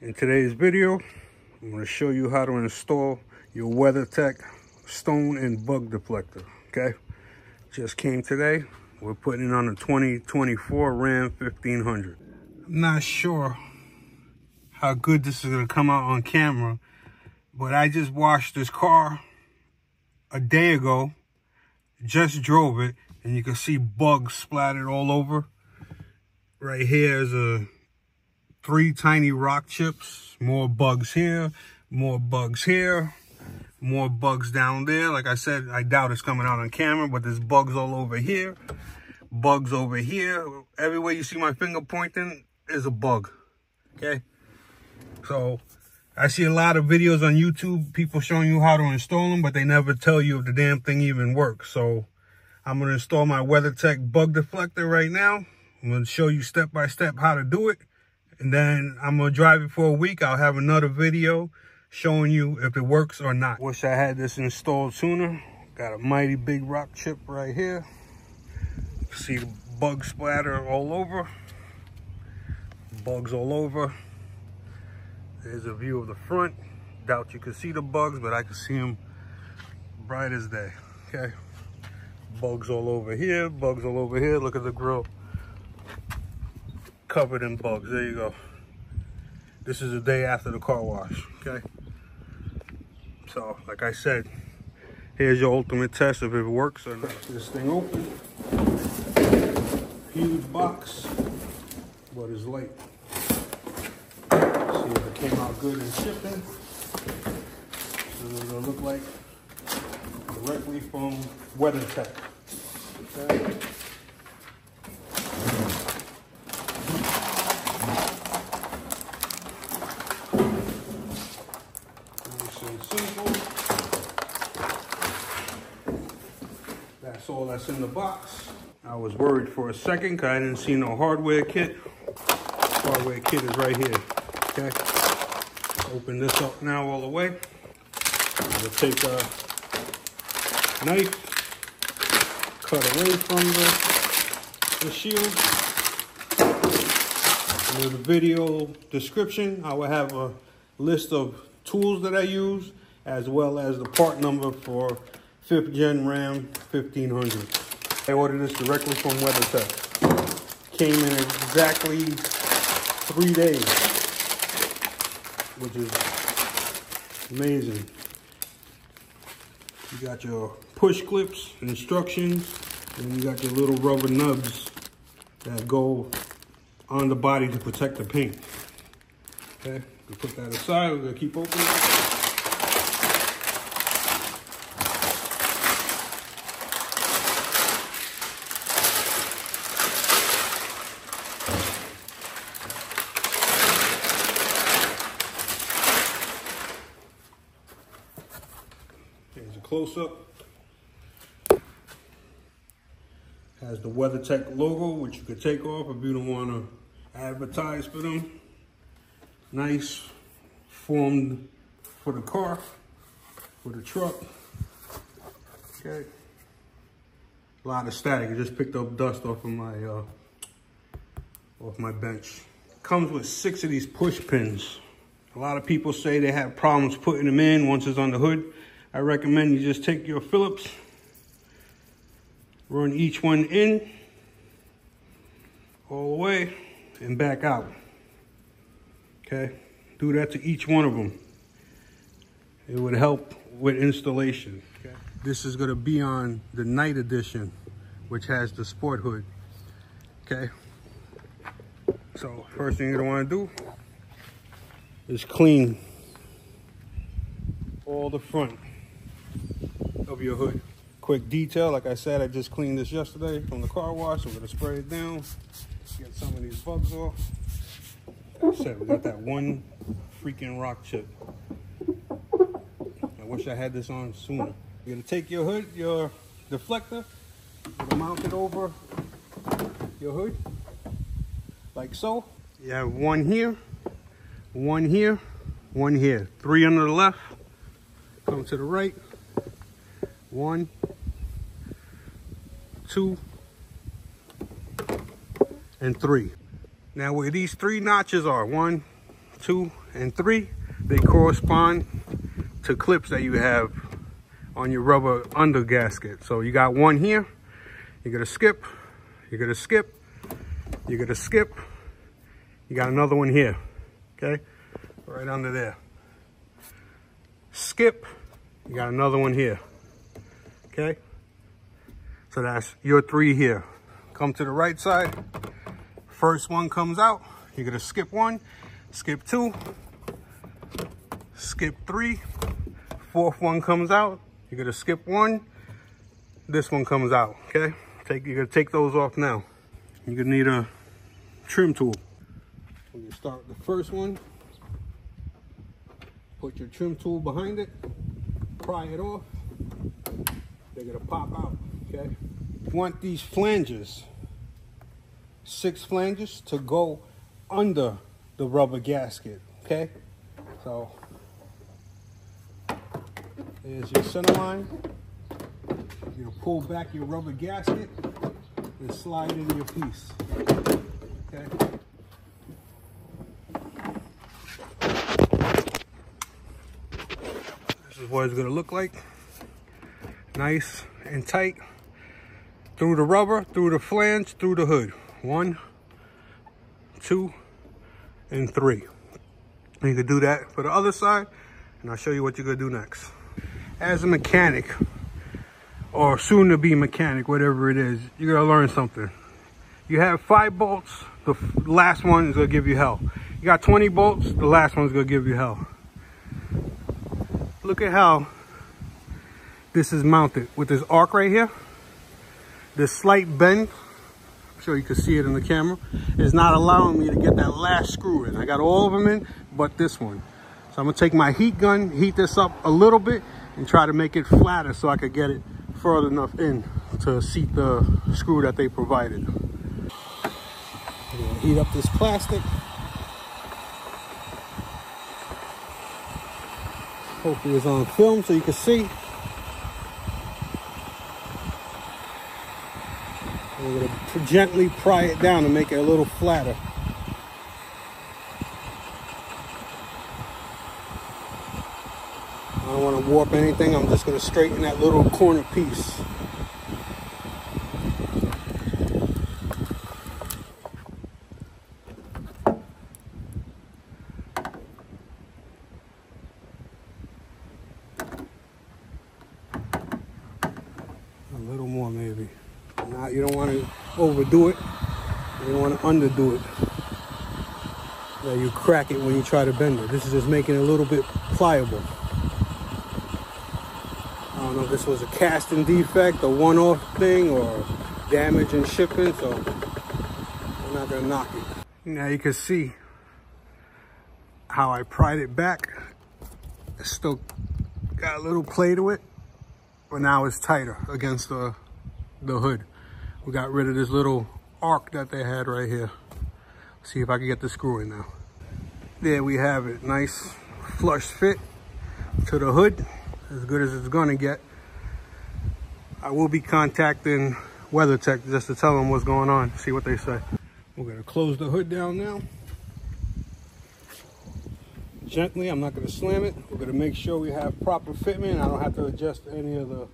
In today's video, I'm going to show you how to install your WeatherTech stone and bug deflector, okay? Just came today. We're putting it on a 2024 Ram 1500. I'm not sure how good this is going to come out on camera, but I just washed this car a day ago, just drove it, and you can see bugs splattered all over. Right here is 3 tiny rock chips, more bugs here, more bugs here, more bugs down there. Like I said, I doubt it's coming out on camera, but there's bugs all over here, bugs over here. Everywhere you see my finger pointing is a bug, okay? So I see a lot of videos on YouTube, people showing you how to install them, but they never tell you if the damn thing even works. So I'm going to install my WeatherTech bug deflector right now. I'm going to show you step by step how to do it. And then I'm going to drive it for a week. I'll have another video showing you if it works or not. Wish I had this installed sooner. Got a mighty big rock chip right here. See the bug splatter all over. Bugs all over. There's a view of the front. Doubt you can see the bugs, but I can see them bright as day. Okay. Bugs all over here. Bugs all over here. Look at the grill. Covered in bugs. There you go. This is the day after the car wash. Okay. So, like I said, here's your ultimate test if it works or not. This thing open. Huge box, but it's light. See if it came out good in shipping. This is what it'll look like directly from WeatherTech. Okay. Simple. That's all that's in the box. I was worried for a second because I didn't see no hardware kit. Hardware kit is right here. Okay. Open this up now all the way. I'll take a knife, cut away from the shield. And in the video description, I will have a list of tools that I use, as well as the part number for 5th Gen Ram 1500. I ordered this directly from WeatherTech. Came in exactly 3 days, which is amazing. You got your push clips, instructions, and you got your little rubber nubs that go on the body to protect the paint. Okay. We put that aside, we're gonna keep opening. Here's a close-up. Has the WeatherTech logo, which you could take off if you don't want to advertise for them. Nice, formed for the car, for the truck. Okay. A lot of static. I just picked up dust off of my bench. Comes with 6 of these push pins. A lot of people say they have problems putting them in once it's on the hood. I recommend you just take your Phillips, run each one in all the way and back out. Okay, do that to each one of them. It would help with installation. Okay. This is going to be on the night edition, which has the sport hood. Okay, so first thing you're going to want to do is clean all the front of your hood. Quick detail, like I said, I just cleaned this yesterday from the car wash. So we're going to spray it down, get some of these bugs off. Like I said, we got that one freaking rock chip. I wish I had this on sooner. You're gonna take your hood, your deflector, you're gonna mount it over your hood, like so. You have one here, one here, one here. 3 under the left, come to the right. 1, 2, and 3. Now where these 3 notches are, 1, 2, and 3, they correspond to clips that you have on your rubber under gasket. So you got 1 here, you're gonna skip, you're gonna skip, you're gonna skip, you got another one here, okay? Right under there. Skip, you got another one here, okay? So that's your 3 here. Come to the right side, first one comes out, you're gonna skip 1, skip 2, skip 3, 4th one comes out, you're gonna skip 1, this one comes out, okay? You're gonna take those off now. You're gonna need a trim tool. When you start the first one, put your trim tool behind it, pry it off, they're gonna pop out, okay? You want these flanges, 6 flanges, to go under the rubber gasket, okay? So, there's your center line. You're gonna pull back your rubber gasket and slide in your piece, okay? This is what it's gonna look like. Nice and tight. Through the rubber, through the flange, through the hood. 1, 2, and 3. And you can do that for the other side, and I'll show you what you're gonna do next. As a mechanic, or soon to be mechanic, whatever it is, you're gonna learn something. You have 5 bolts, the last one is gonna give you hell. You got 20 bolts, the last one's gonna give you hell. Look at how this is mounted with this arc right here. This slight bend, I'm sure you can see it in the camera, is not allowing me to get that last screw in. I got all of them in, but this one. So I'm gonna take my heat gun, heat this up a little bit, and try to make it flatter so I could get it further enough in to seat the screw that they provided. I'm gonna heat up this plastic. Hopefully it's on film so you can see. We're going to gently pry it down to make it a little flatter. I don't want to warp anything. I'm just going to straighten that little corner piece. A little more maybe. Now you don't want to overdo it. You don't want to underdo it. Yeah, you crack it when you try to bend it. This is just making it a little bit pliable. I don't know if this was a casting defect, a one-off thing, or damage in shipping, so I'm not gonna knock it. Now you can see how I pried it back. It's still got a little play to it, but now it's tighter against the hood. We got rid of this little arc that they had right here. See if I can get the screw in now. There we have it. Nice flush fit to the hood, as good as it's gonna get. I will be contacting WeatherTech just to tell them what's going on, see what they say. We're gonna close the hood down now. Gently, I'm not gonna slam it. We're gonna make sure we have proper fitment. I don't have to adjust any of the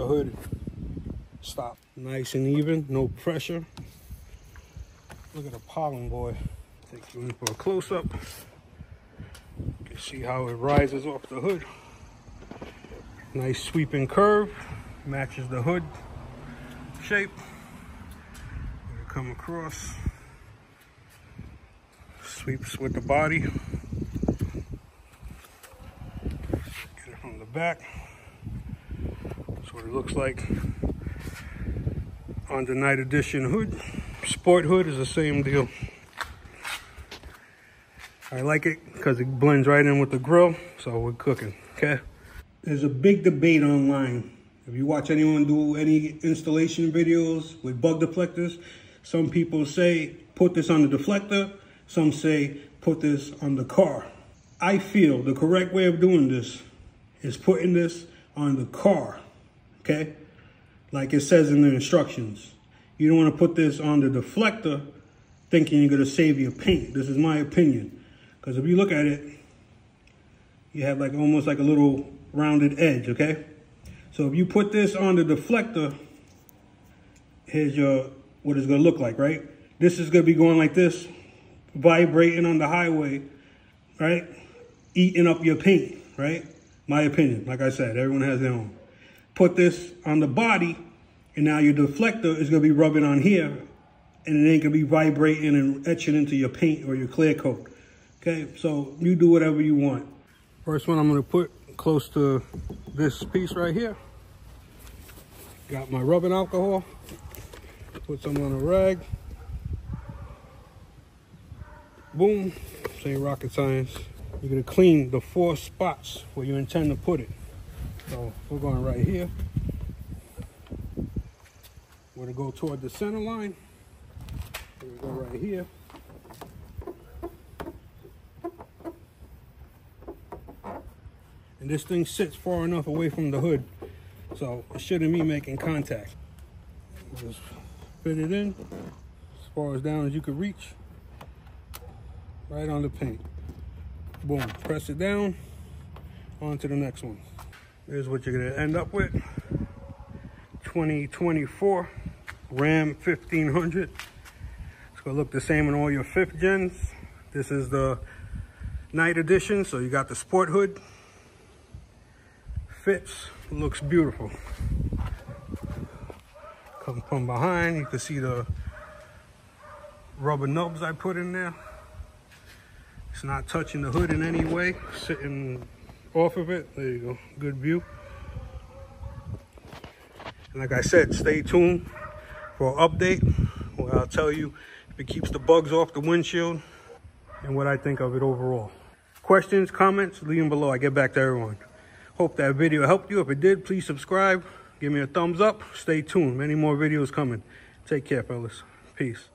hood. Stop. Nice and even, no pressure. Look at the pollen, boy. Take you in for a close-up. You can see how it rises off the hood. Nice sweeping curve, matches the hood shape. Gonna come across, sweeps with the body. Get it from the back. That's what it looks like on the night edition hood. Sport hood is the same deal. I like it because it blends right in with the grill, so we're cooking, okay? There's a big debate online. If you watch anyone do any installation videos with bug deflectors, some people say, put this on the deflector. Some say, put this on the car. I feel the correct way of doing this is putting this on the car, okay? Like it says in the instructions. You don't want to put this on the deflector thinking you're going to save your paint. This is my opinion. Because if you look at it, you have like almost like a little rounded edge, okay? So if you put this on the deflector, here's what it's gonna look like, right? This is gonna be going like this, vibrating on the highway, right? Eating up your paint, right? My opinion, like I said, everyone has their own. Put this on the body, and now your deflector is gonna be rubbing on here, and it ain't gonna be vibrating and etching into your paint or your clear coat. Okay, so you do whatever you want. First one I'm gonna put close to this piece right here. Got my rubbing alcohol. Put some on a rag. Boom, this ain't rocket science. You're gonna clean the 4 spots where you intend to put it. So we're going right here. We're gonna go toward the center line. We're gonna go right here. And this thing sits far enough away from the hood, so it shouldn't be making contact. Just fit it in as far as down as you could reach, right on the paint. Boom, press it down, on to the next one. Here's what you're gonna end up with. 2024 Ram 1500. It's gonna look the same in all your 5th gens. This is the night edition, so you got the sport hood. Fits, looks beautiful. Come from behind, you can see the rubber nubs I put in there. It's not touching the hood in any way, sitting off of it. There you go, good view. And like I said, stay tuned for an update where I'll tell you if it keeps the bugs off the windshield and what I think of it overall. Questions, comments, leave them below. I get back to everyone. Hope that video helped you. If it did, please subscribe. Give me a thumbs up. Stay tuned. Many more videos coming. Take care, fellas. Peace.